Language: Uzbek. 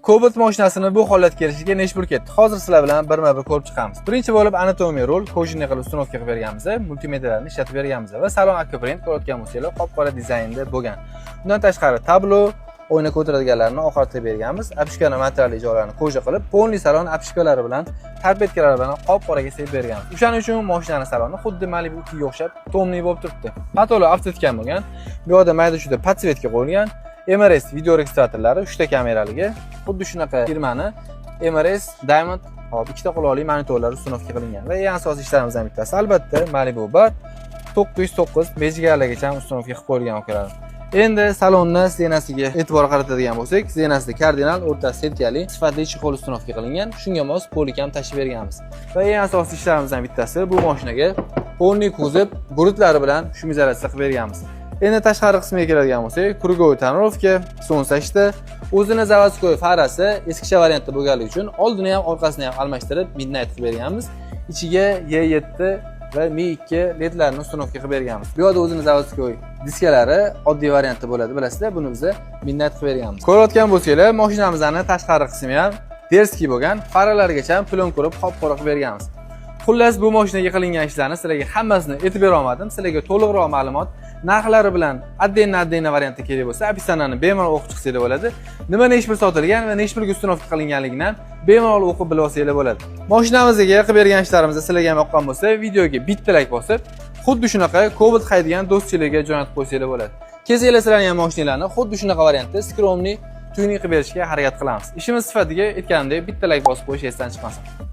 Cobalt mashinasini bu holatga kelishiga necha pul ketdi? Hozir sizlar bilan birma-bir ko'rib chiqamiz. Birinchi bo'lib anatomiya rol kojinli qilib uстановка qilib berganmiz, multimedialarni ishlatib berganmiz va salon akvaprint ko'rayotgan bo'lsanglar, qop-qora dizaynda bo'lgan. Bundan tashqari tablo, o'ynak o'tiradiganlarni oxirida berganmiz. Apishkani materialli joylarini koja qilib, polni salon apishkalari bilan, tarpetkalar bilan qop-qoraga sevib berganmiz. O'shaning uchun mashinaning saloni xuddi Malibu 2 ga o'xshab tomli bo'lib turibdi. Patolar avtotkan bo'lgan. Bu yerda mayda-chuyda podsvetka qo'yilgan. MRS video registratorlari 3 ta kameraligi, xuddi shunaqa firmani MRS Diamond hop ikkita quloqli monitorlar uстановка qilingan va eng asosiy ishlarimizdan bittasi albatta Malibu Bar 909 megalargacha uстановка qilib qo'yilgan ukalar. Endi salonni stenasiga e'tibor qaratadigan bo'lsak, stenasida kardinal o'rtasi setkali sifatli chexol uстановка qilingan, shunga mos polik ham tashib berganmiz. Va eng asosiy ishlarimizdan bittasi bu mashinaga polni kuzov burutlari bilan shumizatsiya qilib berganmiz. Endi tashqari qismiga keladigan bo'lsak, krugovoy tonirovka, so'nsashda, o'zini zavodskoy farasi eskicha variantda bo'lganligi uchun oldini ham orqasini ham almashtirib midnight qilib berganmiz. Ichiga Y7 va Mi2 ledlarni uстановка qilib berganmiz. Bu yerda o'zini zavodskoy diskalari oddiy variantda bo'ladi, bilasizlar, buni biz midnight qilib berganmiz. Ko'rayotgan bo'lsanglar, mashinamizning tashqari qismi ham derskiy bo'lgan, faralargacha ham plon ko'rib qop-qora qilib berganmiz. Xullas, bu mashinaga qilingan ishlarni sizlarga hammasini aytib bera olmadim. Sizlarga to'liqroq ma'lumot narxlari bilan отдельно variantda kerak bo'lsa, описаниeni bemalol o'qib chiqsanglar bo'ladi. Nima necha pul sotilgan va necha pulga uстановка qilinganligidan bemalol o'qib bilib olsanglar bo'ladi. Mashinamizga qilib bergan ishlarimiz sizlarga ham yoqqan bo'lsa, videoga bitta like bosib, xuddi shunaqa Cobalt haydigan do'stchilarga jo'natib qo'ysanglar bo'ladi. Kelsanglar sizlarning ham mashinalarni xuddi shunaqa variantda skromli tuning qilib berishga harakat qilamiz. Ishimiz sifatiga aytganimdek bitta like bosib qo'yish esdan chiqmasin.